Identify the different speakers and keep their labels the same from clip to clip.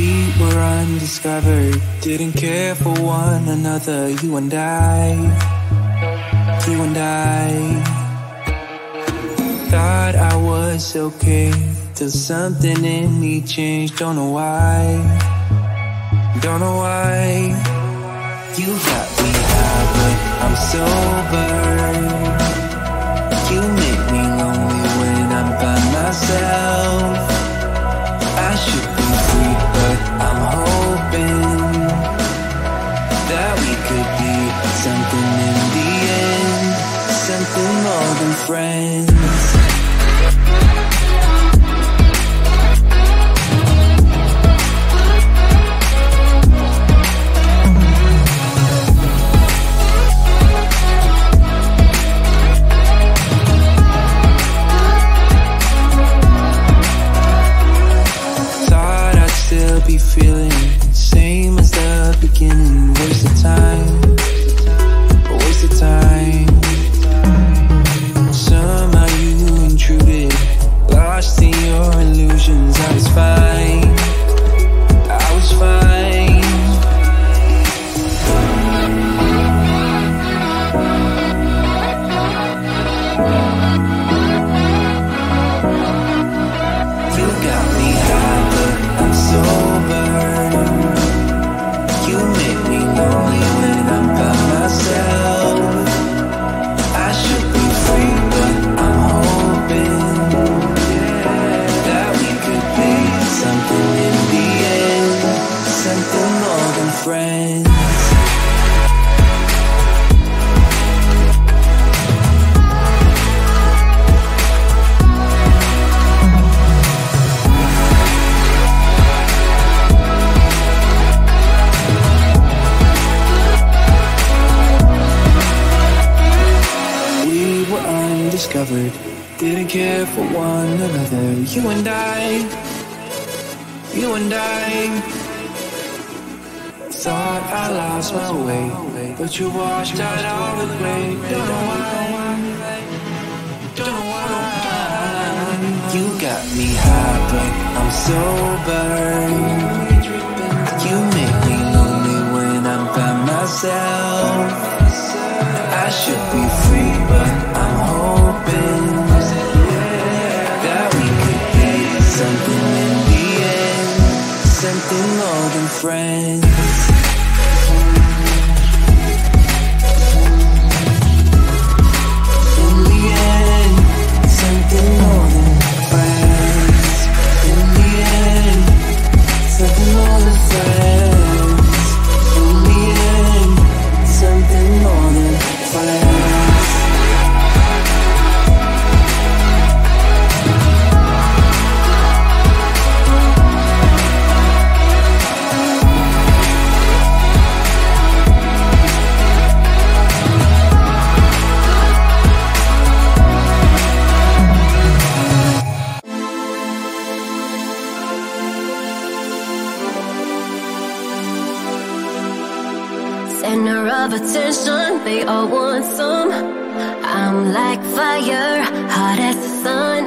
Speaker 1: We were undiscovered, didn't care for one another, you and I. You and I thought I was okay, till something in me changed, don't know why. Don't know why. You got me high, but I'm sober. You make me lonely when I'm by myself. I should be free, but I'm hoping that we could be something in the end, something more than friends. Be feeling same as the beginning. Waste of time, a waste of time. Somehow you intruded, lost in your illusions. I was fine, I was fine. You got me high, but I'm sober. You make me lonely when I'm by myself. I should be free, but I'm hoping that we could be something in the end, something more than friends. Undiscovered, didn't care for one another. You and I, you and I. Thought I lost my way, but you washed out all the gray. Don't know why, don't know why. You got me high, but I'm sober. You make me lonely when I'm by myself. I should be free, but I'm hoping that we could be something in the end, something more than friends. In the end, something more than friends. In the end, something more than friends. In the end, something more than friends.
Speaker 2: Center of attention, they all want some. I'm like fire, hot as the sun.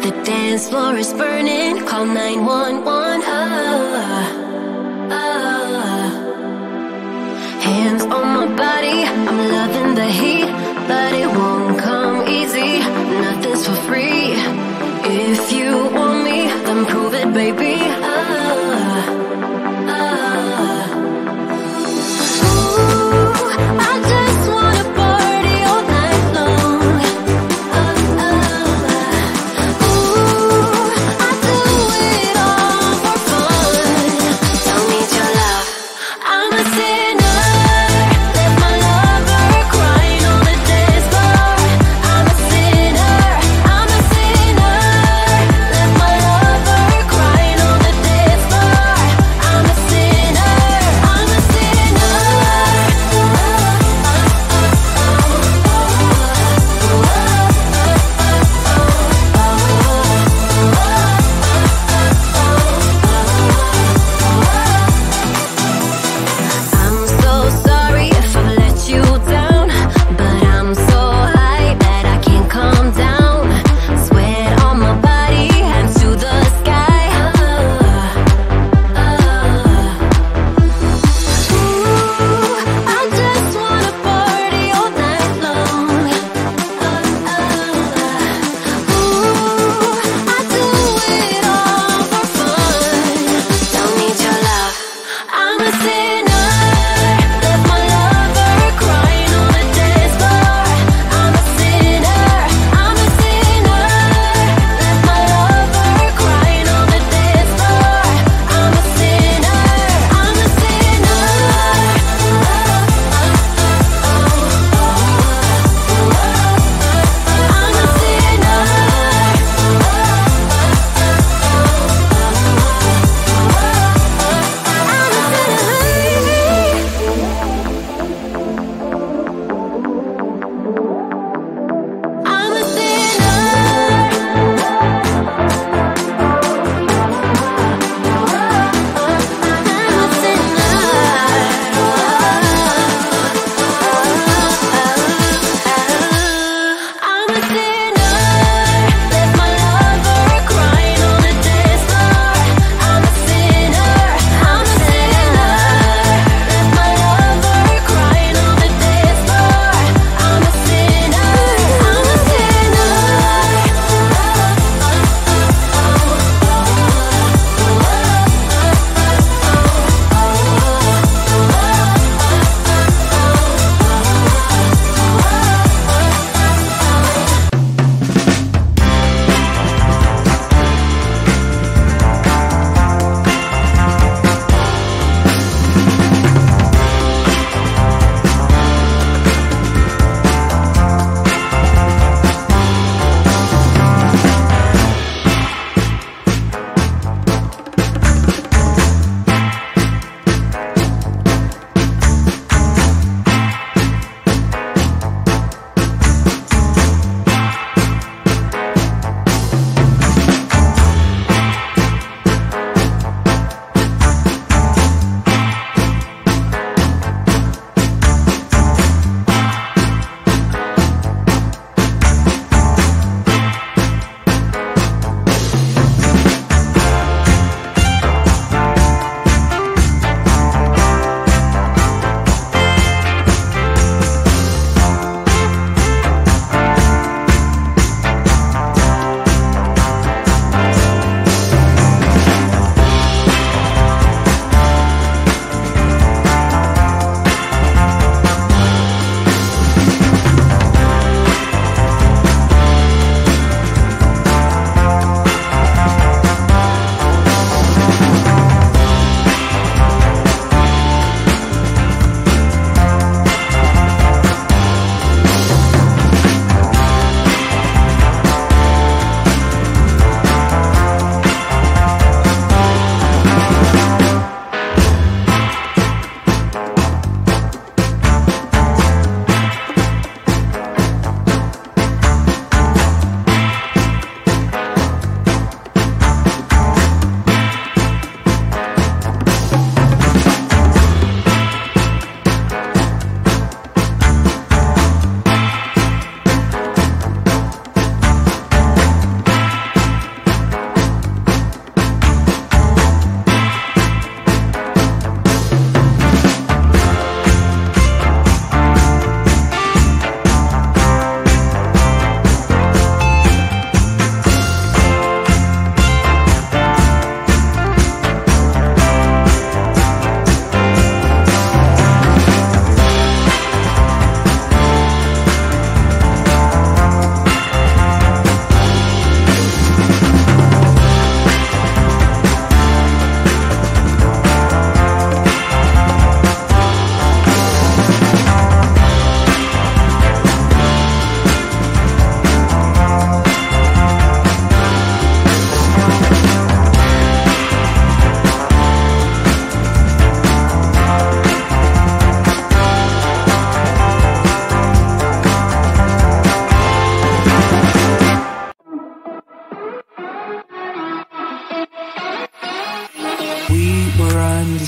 Speaker 2: The dance floor is burning, call 911. Hands on my body, I'm loving the heat, but it won't come easy, nothing's for free. If you want me, then prove it, baby. I just wanna party all night long. I do it all for fun. Don't need your love, I'm a sinner. Let my love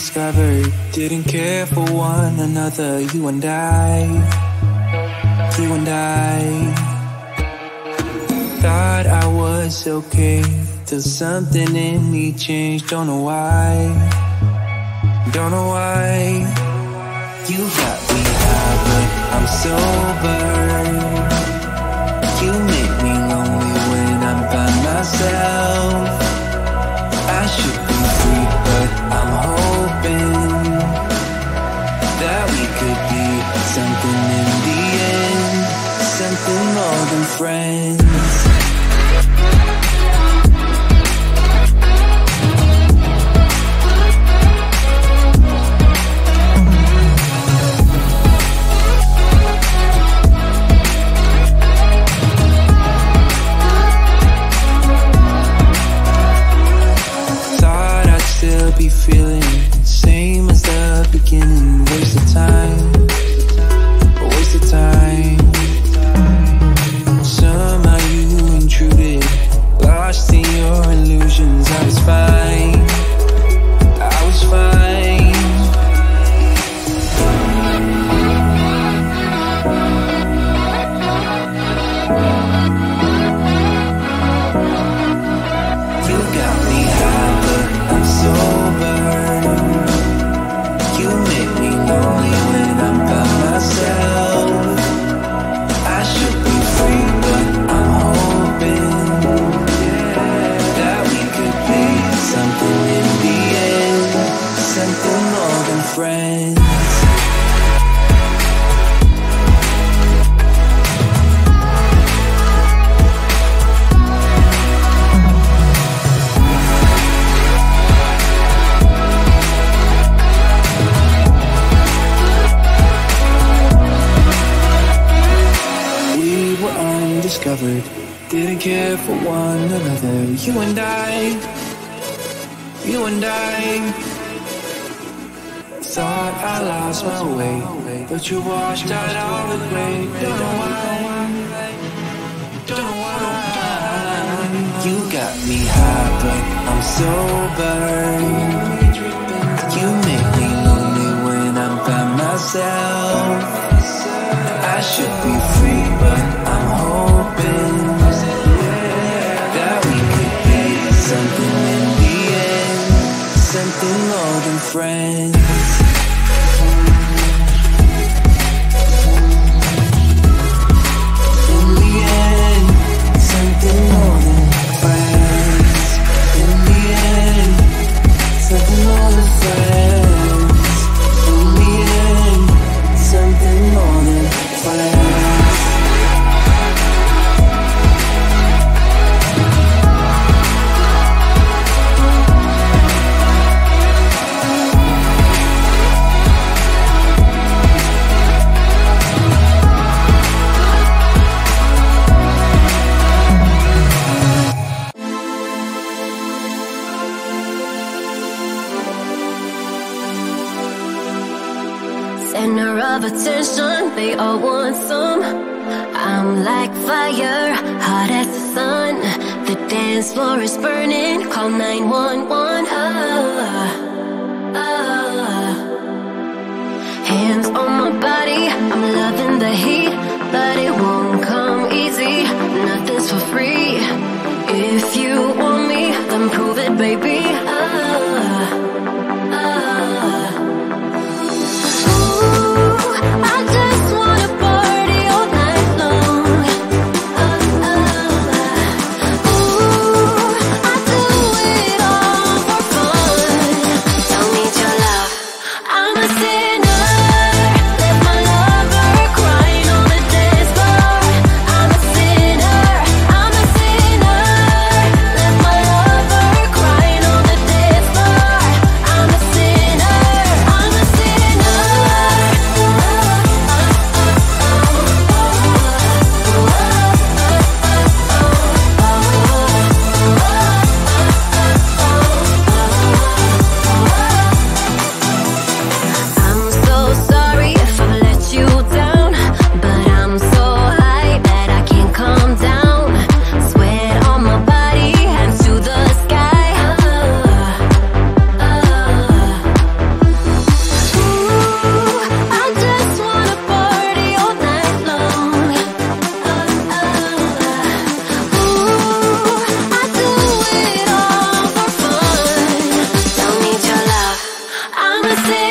Speaker 1: undiscovered, didn't care for one another, you and I. Thought I was okay, till something in me changed, don't know why. You got me high, but I'm sober. You make me lonely when I'm by myself. I should be free, but I'm hoping that we could be something in the end, something more than friends. Be feeling same as the beginning. Waste of time. Somehow you intruded, lost in your illusions. I was fine. You got me high, but I'm sober. You make me lonely when I'm by myself. I should be free, but I'm hoping that we could be something in the end, something more than friends. Undiscovered, didn't care for one another, you and I. Thought I lost my way, but you washed out all the gray. Don't know why. You got me high, but I'm sober. You make me lonely when I'm by myself. I should be free, but I'm hoping that we could be something in the end, something more than friends. In the end, something more than friends. In the end, something more than friends. In the end, something more than friends.
Speaker 2: Center of attention, they all want some. I'm like fire, hot as the sun. The dance floor is burning, call 911. Hands on my body, I'm loving the heat, but it won't come easy, nothing's for free. If you want me, then prove it, baby. I just wanna party all night long. I do it all for fun. Don't need your love, I'm a sinner. Let my lover cry. the city.